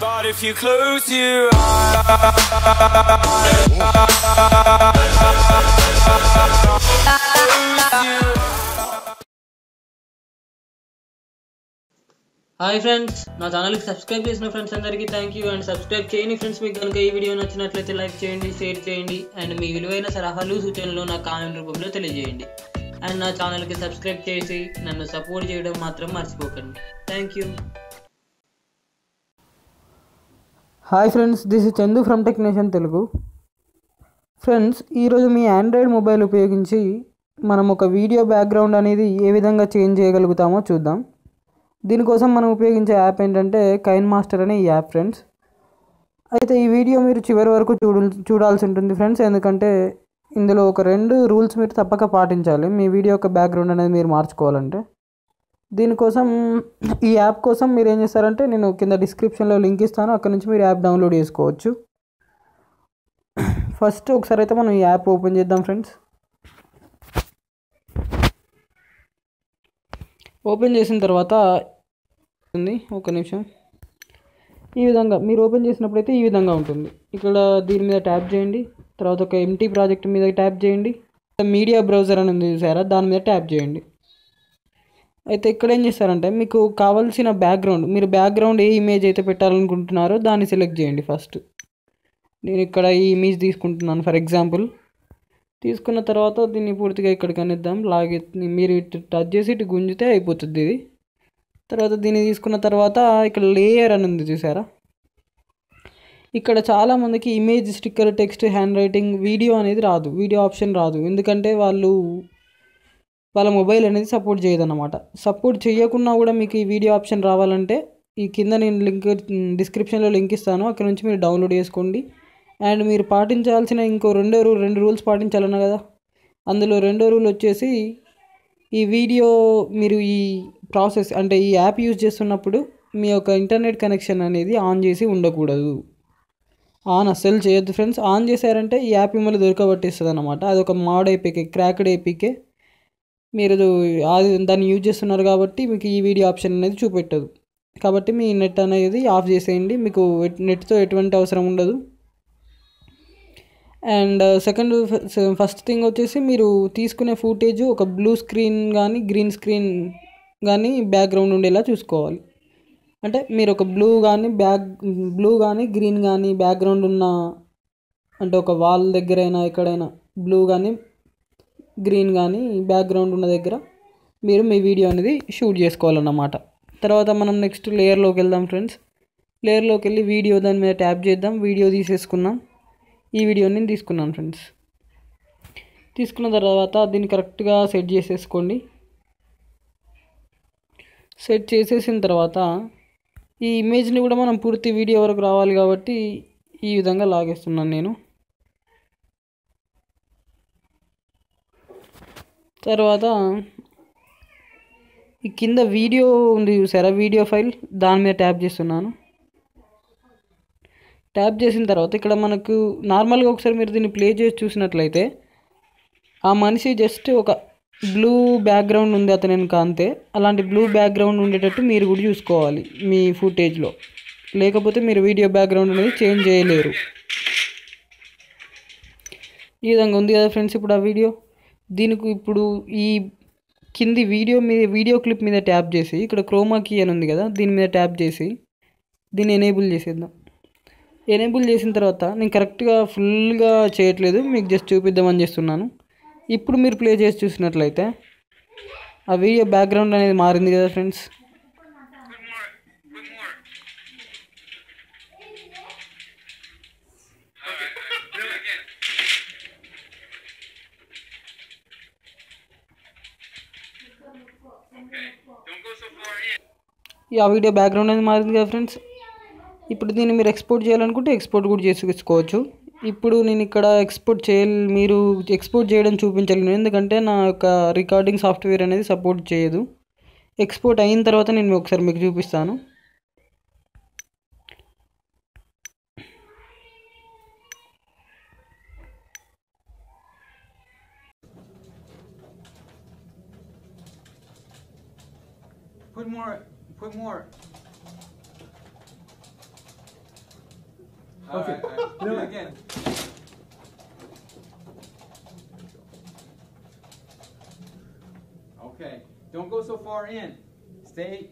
But if you close your eyes, hi friends, నా ఛానల్కి subscribe చేసిన ఫ్రెండ్స్ అందరికీ థ్యాంక్ యూ. అండ్ సబ్స్క్రైబ్ చేయని ఫ్రెండ్స్ మీకు కనుక ఈ వీడియో నచ్చినట్లయితే లైక్ చేయండి, షేర్ చేయండి అండ్ మీ విలువైన సలహాలు సూచనలు నా కామెంట్ రూపంలో తెలియజేయండి. అండ్ నా ఛానల్కి సబ్స్క్రైబ్ చేసి నన్ను సపోర్ట్ చేయడం మాత్రం మర్చిపోకండి. Thank you. Hi friends, this is Chandu from Technation Telugu. Friends, ఈరోజు మీ ఆండ్రాయిడ్ మొబైల్ ఉపయోగించి మనం ఒక వీడియో బ్యాక్గ్రౌండ్ అనేది ఏ విధంగా చేంజ్ చేయగలుగుతామో చూద్దాం. దీనికోసం మనం ఉపయోగించే యాప్ ఏంటంటే కైన్మాస్టర్ అనే ఈ యాప్ ఫ్రెండ్స్. అయితే ఈ వీడియో మీరు చివరి వరకు చూడాల్సి ఉంటుంది ఫ్రెండ్స్, ఎందుకంటే ఇందులో ఒక 2 రూల్స్ మీరు తప్పక పాటించాలి మీ వీడియో యొక్క బ్యాక్గ్రౌండ్ అనేది మీరు మార్చుకోవాలంటే. దీనికోసం ఈ యాప్ కోసం మీరు ఏం చేస్తారంటే, నేను కింద డిస్క్రిప్షన్లో లింక్ ఇస్తాను, అక్కడ నుంచి మీరు యాప్ డౌన్లోడ్ చేసుకోవచ్చు. ఫస్ట్ ఒకసారి అయితే మనం ఈ యాప్ ఓపెన్ చేద్దాం ఫ్రెండ్స్. ఓపెన్ చేసిన తర్వాత ఒక నిమిషం, ఈ విధంగా మీరు ఓపెన్ చేసినప్పుడైతే ఈ విధంగా ఉంటుంది. ఇక్కడ దీని మీద ట్యాప్ చేయండి, తర్వాత ఒక ఎంటీ ప్రాజెక్ట్ మీద ట్యాప్ చేయండి, మీడియా బ్రౌజర్ అని ఉంది చూసారా, దాని మీద ట్యాప్ చేయండి. అయితే ఇక్కడ ఏం చేస్తారంటే, మీకు కావాల్సిన బ్యాక్గ్రౌండ్, మీరు బ్యాక్గ్రౌండ్ ఏ ఇమేజ్ అయితే పెట్టాలనుకుంటున్నారో దాన్ని సెలెక్ట్ చేయండి. ఫస్ట్ నేను ఇక్కడ ఈ ఇమేజ్ తీసుకుంటున్నాను ఫర్ ఎగ్జాంపుల్. తీసుకున్న తర్వాత దీన్ని పూర్తిగా ఇక్కడికి అనేద్దాం, మీరు ఇటు టచ్ చేసి ఇటు గుంజితే అయిపోతుంది ఇది. తర్వాత దీన్ని తీసుకున్న తర్వాత ఇక్కడ లేయర్ అని ఉంది చూసారా, ఇక్కడ చాలామందికి image, sticker, text, hand writing, video అనేది రాదు, వీడియో ఆప్షన్ రాదు. ఎందుకంటే వాళ్ళ మొబైల్ అనేది సపోర్ట్ చేయదన్నమాట. సపోర్ట్ చేయకున్నా కూడా మీకు ఈ వీడియో ఆప్షన్ రావాలంటే ఈ కింద నేను డిస్క్రిప్షన్లో లింక్ ఇస్తాను, అక్కడ నుంచి మీరు డౌన్లోడ్ చేసుకోండి. అండ్ మీరు పాటించాల్సిన ఇంకో 2 రూల్స్ పాటించాలన్నా కదా, అందులో 2వ రూల్ వచ్చేసి, ఈ వీడియో మీరు ఈ ప్రాసెస్ అంటే ఈ యాప్ యూజ్ చేస్తున్నప్పుడు మీ యొక్క ఇంటర్నెట్ కనెక్షన్ అనేది ఆన్ చేసి ఉండకూడదు. ఆన్ అస్సలు చేయొద్దు ఫ్రెండ్స్. ఆన్ చేశారంటే ఈ యాప్ మిమ్మల్ని దొరకబట్టిస్తుంది అన్నమాట. అది ఒక మాడ్ ఏపీకే, క్రాక్డ్ ఏపీకే. మీరు దాన్ని యూజ్ చేస్తున్నారు కాబట్టి మీకు ఈ వీడియో ఆప్షన్ అనేది చూపెట్టదు. కాబట్టి మీ నెట్ అనేది ఆఫ్ చేసేయండి, మీకు నెట్తో ఎటువంటి అవసరం ఉండదు. అండ్ ఫస్ట్ థింగ్ వచ్చేసి, మీరు తీసుకునే ఫుటేజ్ ఒక బ్లూ స్క్రీన్ కానీ గ్రీన్ స్క్రీన్ కానీ బ్యాక్గ్రౌండ్ ఉండేలా చూసుకోవాలి. అంటే మీరు ఒక బ్లూ కానీ గ్రీన్ కానీ బ్యాక్గ్రౌండ్ ఉన్న, అంటే ఒక వాల్ దగ్గరైనా ఎక్కడైనా బ్లూ కానీ గ్రీన్ కానీ బ్యాక్గ్రౌండ్ ఉన్న దగ్గర మీరు మీ వీడియో అనేది షూట్ చేసుకోవాలన్నమాట. తర్వాత మనం నెక్స్ట్ లేయర్లోకి వెళ్దాం ఫ్రెండ్స్. లేయర్లోకి వెళ్ళి వీడియో దాని మీద ట్యాప్ చేద్దాం. వీడియో తీసేసుకున్నాం. ఈ వీడియోని నేను తీసుకున్నాను ఫ్రెండ్స్. తీసుకున్న తర్వాత దీన్ని కరెక్ట్గా సెట్ చేసేసుకోండి. సెట్ చేసేసిన తర్వాత ఈ ఇమేజ్ని కూడా మనం పూర్తి వీడియో వరకు రావాలి కాబట్టి ఈ విధంగా లాగేస్తున్నాను నేను. తర్వాత ఈ కింద వీడియో ఉంది చూసారా, వీడియో ఫైల్, దాని మీద ట్యాప్ చేస్తున్నాను. ట్యాప్ చేసిన తర్వాత ఇక్కడ మనకు నార్మల్గా ఒకసారి మీరు దీన్ని ప్లే చేసి చూసినట్లయితే, ఆ మనిషి జస్ట్ ఒక బ్లూ బ్యాక్గ్రౌండ్ ఉంది అతను వెనుక, అంతే. అలాంటి బ్లూ బ్యాక్గ్రౌండ్ ఉండేటట్టు మీరు కూడా చూసుకోవాలి మీ ఫుటేజ్లో, లేకపోతే మీరు వీడియో బ్యాక్గ్రౌండ్ అనేది చేంజ్ చేయలేరు. ఈ విధంగా ఉంది కదా ఫ్రెండ్స్ ఇప్పుడు ఆ వీడియో. దీనికి ఇప్పుడు ఈ కింది వీడియో క్లిప్ మీద ట్యాప్ చేసి, ఇక్కడ క్రోమా కీ అని ఉంది కదా, దీని మీద ట్యాప్ చేసి దీన్ని ఎనేబుల్ చేసేద్దాం. ఎనేబుల్ చేసిన తర్వాత నేను కరెక్ట్గా ఫుల్గా చేయట్లేదు, మీకు జస్ట్ చూపిద్దామని చేస్తున్నాను. ఇప్పుడు మీరు ప్లే చేసి చూసినట్లయితే ఆ వీడియో బ్యాక్గ్రౌండ్ అనేది మారింది కదా ఫ్రెండ్స్. ఆ వీడియో బ్యాక్గ్రౌండ్ అనేది మారింది కదా ఫ్రెండ్స్. ఇప్పుడు దీన్ని మీరు ఎక్స్పోర్ట్ చేయాలనుకుంటే ఎక్స్పోర్ట్ కూడా చేసుకోవచ్చు. ఇప్పుడు నేను ఇక్కడ మీరు ఎక్స్పోర్ట్ చేయడం చూపించలేను, ఎందుకంటే నా యొక్క రికార్డింగ్ సాఫ్ట్వేర్ అనేది సపోర్ట్ చేయదు. ఎక్స్పోర్ట్ అయిన తర్వాత నేను ఒకసారి మీకు చూపిస్తాను. Put more. Okay. Do it again. Okay. Don't go so far in. Stay